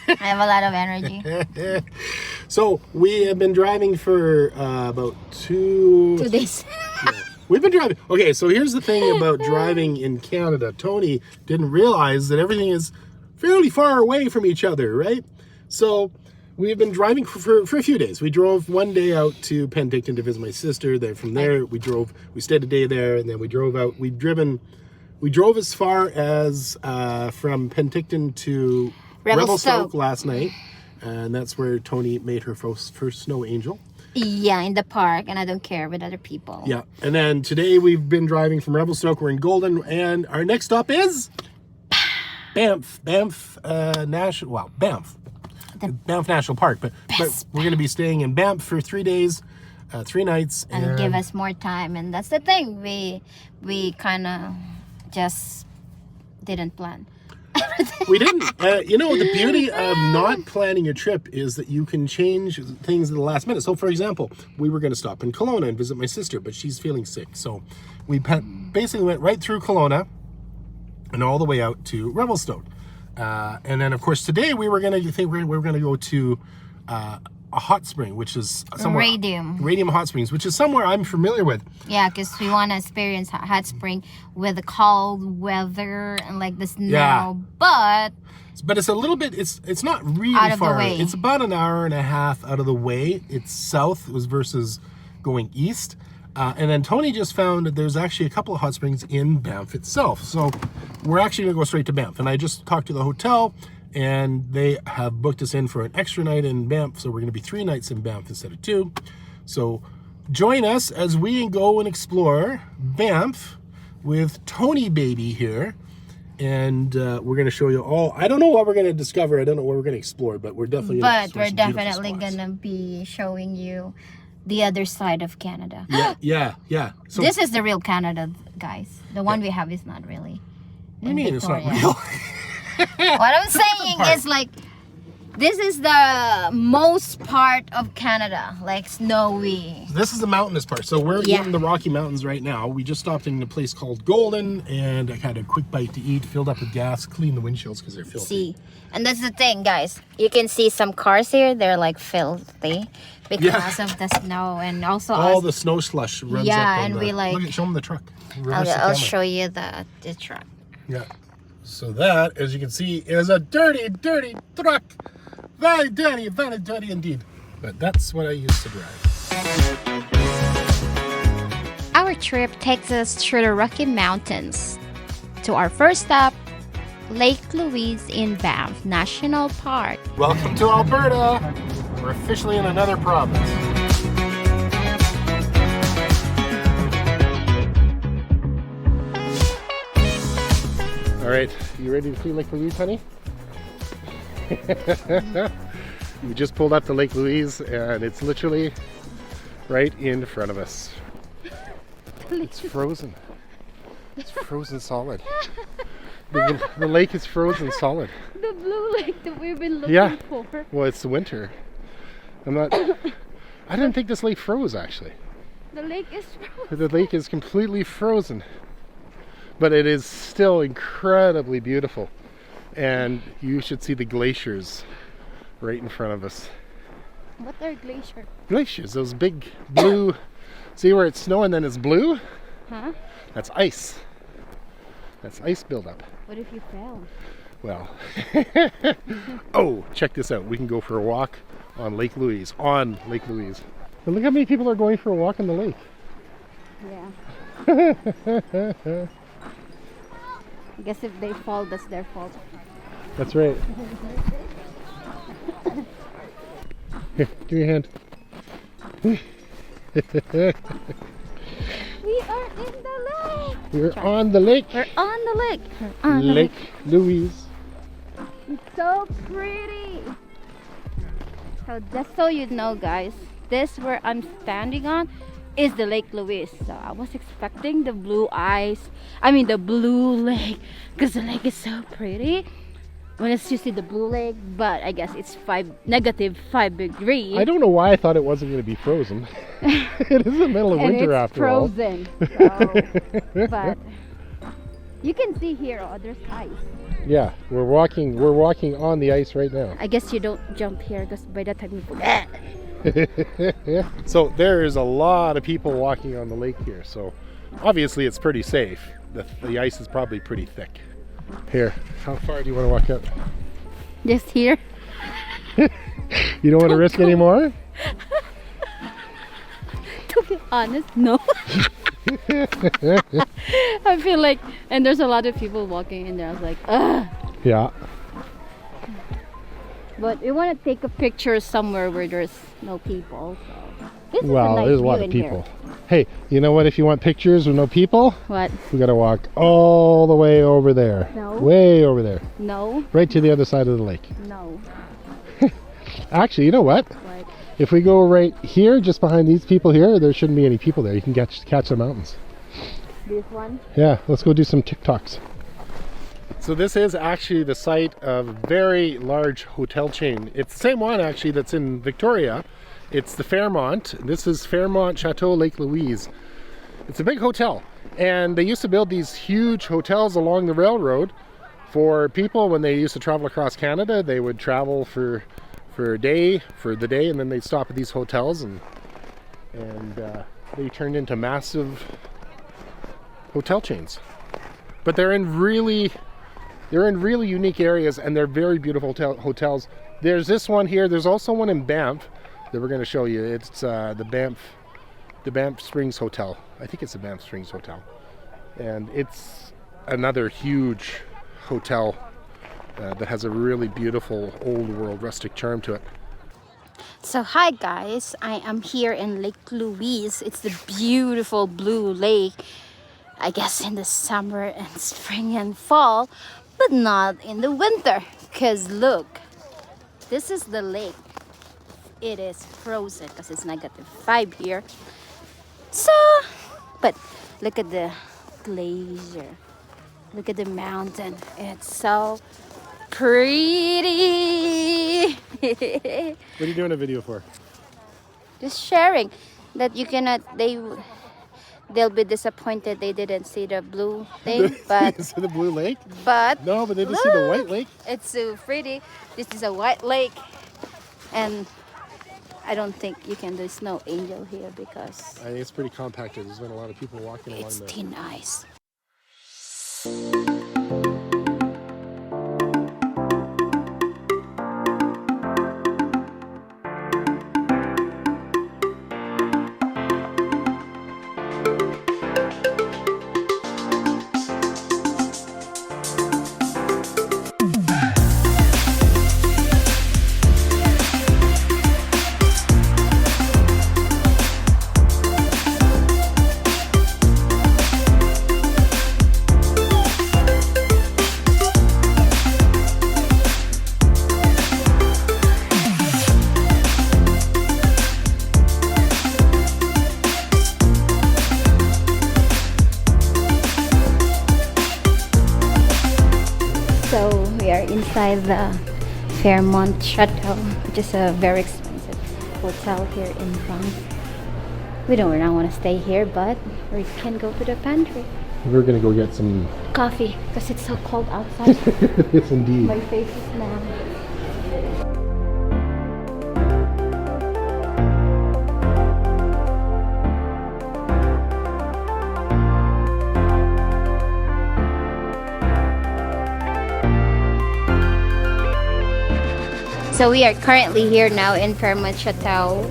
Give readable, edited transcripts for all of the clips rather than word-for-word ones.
I have a lot of energy. So we have been driving for about 2 days. We've been driving. Okay, so here's the thing about driving in Canada. Tony didn't realize that everything is fairly far away from each other, right? So we've been driving for a few days. We drove one day out to Penticton to visit my sister. Then from there we stayed a day there, and then we drove out. We drove as far as from Penticton to Revelstoke last night, and that's where Tony made her first snow angel. Yeah, in the park, and I don't care with other people. Yeah, and then today we've been driving from Revelstoke. We're in Golden, and our next stop is Banff National Park. But we're going to be staying in Banff for 3 days, 3 nights, and give us more time. And that's the thing, we kind of just didn't plan. We didn't. You know, the beauty of not planning your trip is that you can change things at the last minute. So, for example, we were going to stop in Kelowna and visit my sister, but she's feeling sick. So we basically went right through Kelowna and all the way out to Revelstoke. And then, of course, today we were going to go to a hot spring, which is somewhere Radium Hot Springs, which is somewhere I'm familiar with. Yeah, because we want to experience hot spring with the cold weather and like the snow. Yeah. But it's a little bit. It's not really out of far. the way. It's about an hour and a half out of the way. It's south versus going east. And then Tony just found that there's actually a couple of hot springs in Banff itself. So we're actually gonna go straight to Banff. And I just talked to the hotel, and they have booked us in for an extra night in Banff. So we're going to be 3 nights in Banff instead of 2. So join us as we go and explore Banff with Tony Baby here. And we're going to show you all. I don't know what we're going to discover. I don't know what we're going to explore, but we're definitely definitely going to be showing you the other side of Canada. Yeah. So this is the real Canada, guys. The one we have is not really. What do you mean it's not real? What I'm saying is like, this is the most part of Canada, like snowy. This is the mountainous part. So we're in the Rocky Mountains right now. We just stopped in a place called Golden, and I had a quick bite to eat, filled up with gas, cleaned the windshields because they're filthy. And that's the thing, guys. You can see some cars here. They're like filthy because of the snow, and also all the snow slush runs up. Yeah, and we like. Look, show them the truck. I'll show you the truck. Yeah. So that, as you can see, is a dirty truck. Very dirty indeed. But that's what I used to drive. Our trip takes us through the Rocky Mountains to our first stop, Lake Louise in Banff National Park. Welcome to Alberta. We're officially in another province. All right, you ready to see Lake Louise, honey? We just pulled up to Lake Louise, and it's literally right in front of us. It's frozen. It's frozen solid. The lake is frozen solid. The blue lake that we've been looking for. Well, it's the winter. I didn't think this lake froze, actually. The lake is frozen. The lake is completely frozen. But it is still incredibly beautiful. And you should see the glaciers right in front of us. What are glaciers? Glaciers, those big blue. See where it's snowing and then it's blue? Huh? That's ice. That's ice buildup. What if you fell? Well, oh, check this out. We can go for a walk on Lake Louise. But look how many people are going for a walk on the lake. Yeah. I guess if they fall, that's their fault. That's right. Here, give me a hand. We are in the lake. We're on the lake. We're on the lake. Lake Louise. It's so pretty. So just so you know, guys, this where I'm standing on is the Lake Louise. So I was expecting the blue lake, because the lake is so pretty when it's usually the blue lake, but I guess it's -5 degrees. I don't know why I thought it wasn't going to be frozen. It is the middle of winter after all. And it's frozen. So, but You can see here, oh, there's ice. Yeah, we're walking on the ice right now. I guess you don't jump here because by that time you So there is a lot of people walking on the lake here. So obviously it's pretty safe. The ice is probably pretty thick. Here, how far do you want to walk up? just here. You don't want to risk anymore? To be honest, no. I feel like, and there's a lot of people walking in there. I was like, ugh. Yeah. But we want to take a picture somewhere where there's no people. So this Well, is a nice there's a view lot of in people. Here. Hey, you know what? If you want pictures with no people, What? we gotta walk all the way over there. No. Way over there. No. Right to the other side of the lake. No. Actually, you know what? What? If we go right here, just behind these people here, there shouldn't be any people there. You can catch the mountains. This one? Yeah, let's go do some TikToks. So this is actually the site of a very large hotel chain. It's the same one actually that's in Victoria. It's the Fairmont. This is Fairmont Chateau, Lake Louise. It's a big hotel. And they used to build these huge hotels along the railroad for people when they used to travel across Canada. They would travel for the day, and then they'd stop at these hotels, and they turned into massive hotel chains. But they're in really unique areas, and they're very beautiful hotels. There's this one here. There's also one in Banff that we're going to show you. It's the Banff Springs Hotel. I think it's the Banff Springs Hotel, and it's another huge hotel that has a really beautiful old world rustic charm to it. So hi guys, I am here in Lake Louise. It's the beautiful blue lake. I guess in the summer and spring and fall, but not in the winter. Because look, this is the lake. It is frozen because it's -5 here. So, but look at the glacier. Look at the mountain. It's so pretty. What are you doing a video for? Just sharing that you cannot, they'll be disappointed they didn't see the blue thing, but You see the blue lake? but No, but they didn't see the white lake. it's so pretty. This is a white lake, and I don't think you can do snow angel here because I think it's pretty compacted. There's been a lot of people walking along it's there. thin ice. So we are inside the Fairmont Chateau, which is a very expensive hotel here in France. We don't really want to stay here, but we can go to the pantry. We're gonna go get some Coffee, because it's so cold outside. Yes, indeed. My face is numb. So we are currently here now in Fairmont Chateau.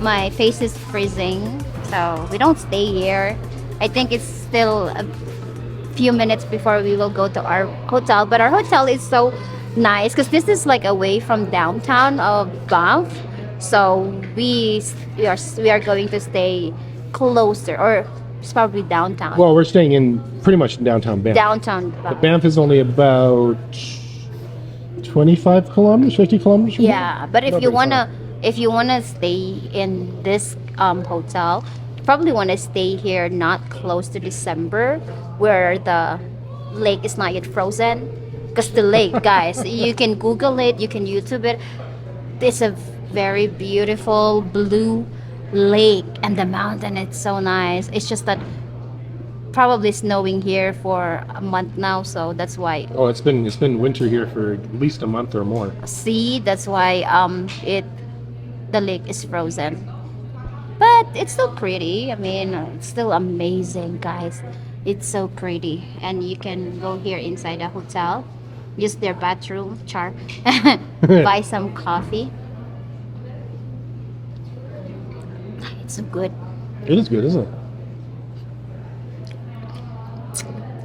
My face is freezing, so we don't stay here. I think it's still a few minutes before we will go to our hotel, but our hotel is so nice because this is like away from downtown of Banff. So we are going to stay closer, or it's probably downtown. Well, we're staying in pretty much downtown Banff. Downtown But Banff. Banff is only about 25 kilometers, 50 kilometers from Yeah, here? but if Not you very far. wanna stay in this hotel, probably wanna stay here not close to December, where the lake is not yet frozen. Because the lake, guys, you can Google it, you can YouTube it. It's a very beautiful blue lake, and the mountain, it's so nice. It's just that probably snowing here for a month now, so that's why. Oh, it's been winter here for at least a month or more. See, that's why the lake is frozen. But it's still pretty. I mean, it's still amazing, guys. It's so pretty, and you can go here inside the hotel, use their bathroom, buy some coffee. It's so good. It is good, isn't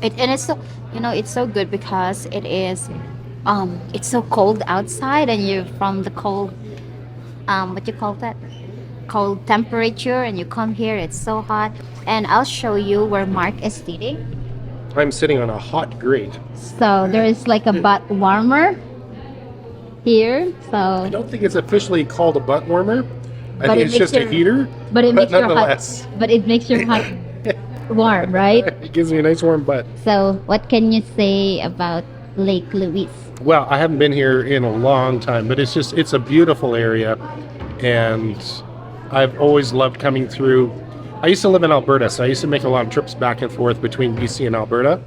it? And it's so, it's so good because it's so cold outside, and you're from the cold, what you call that, cold temperature, and you come here, it's so hot. And I'll show you where Mark is sitting. I'm sitting on a hot grate. So there is like a butt warmer here. I So, don't think it's officially called a butt warmer. I but think it it's makes just a your, heater. but it But makes your hot, nonetheless, but it makes your hot warm, right? it gives me a nice warm butt. So what can you say about Lake Louise? Well, I haven't been here in a long time, but it's a beautiful area, and I've always loved coming through. I used to live in Alberta, so I used to make a lot of trips back and forth between BC and Alberta,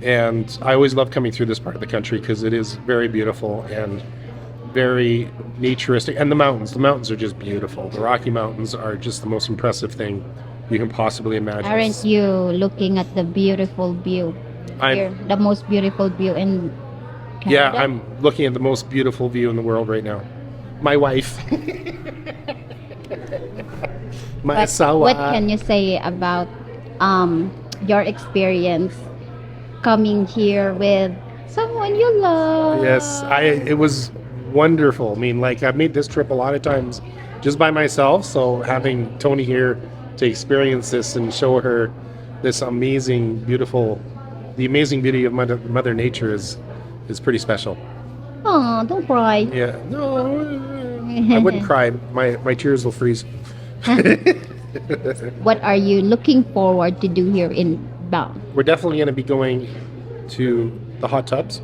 and I always love coming through this part of the country because it is very beautiful and very naturistic. And the mountains are just beautiful. The Rocky Mountains are just the most impressive thing you can possibly imagine. Aren't you looking at the beautiful view here? The most beautiful view in Yeah, Canada? I'm looking at the most beautiful view in the world right now. My wife. My But asawa. what can you say about your experience coming here with someone you love? Yes, it was wonderful. I mean, like, I've made this trip a lot of times just by myself, so having Tony here to experience this and show her this amazing, beautiful, the amazing beauty of Mother Nature is pretty special. Oh, don't cry. Yeah, no, I wouldn't cry. My tears will freeze. What are you looking forward to do here in Banff? We're definitely going to be going to the hot tubs,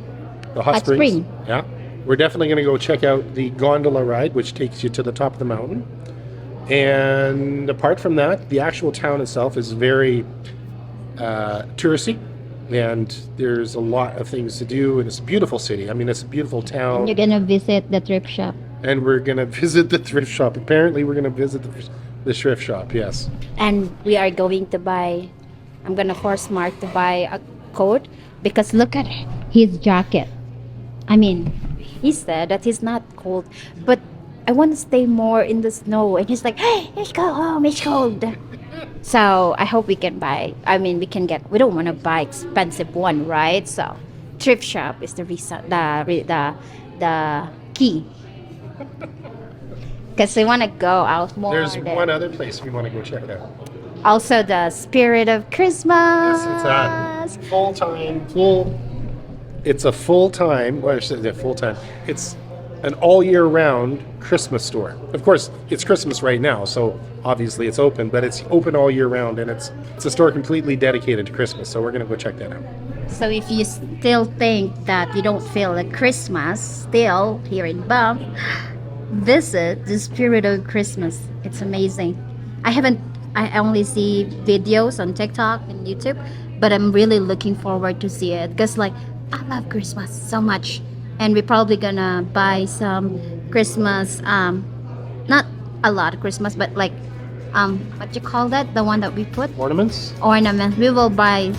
the hot Hot springs. spring. Yeah, we're definitely going to go check out the gondola ride, which takes you to the top of the mountain. And apart from that, the actual town itself is very touristy, and there's a lot of things to do, and it's a beautiful city. I mean, it's a beautiful town. You're gonna visit the thrift shop. And we're going to visit the thrift shop. Apparently, we're going to visit the thrift shop, yes. And we are going to buy, I'm gonna force Mark to buy a coat because look at his jacket. I mean, he said that he's not cold, but I want to stay more in the snow. And he's like, hey, let's go home, it's cold. So I hope we can buy, we don't want to buy expensive one, right? So thrift shop is the reason, the key. Because we want to go out more. There's one other place we want to go check out. Also, the spirit of Christmas. Yes, it's It's a full-time. Well, I should say full-time. It's an all-year-round Christmas store. Of course, it's Christmas right now, so obviously it's open. But it's open all year round, and it's a store completely dedicated to Christmas. So we're gonna go check that out. So if you still think that you don't feel like Christmas still here in Banff, visit the spirit of Christmas. It's amazing. I only see videos on TikTok and YouTube, but I'm really looking forward to see it because I love Christmas so much. And we're probably gonna buy some Christmas, not a lot of Christmas, but what you call that? The one that we put? Ornaments? Ornaments. We will buy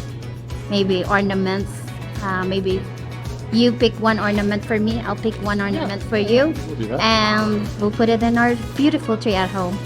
maybe ornaments. Maybe you pick one ornament for me, I'll pick one ornament for you. We'll do that. And we'll put it in our beautiful tree at home.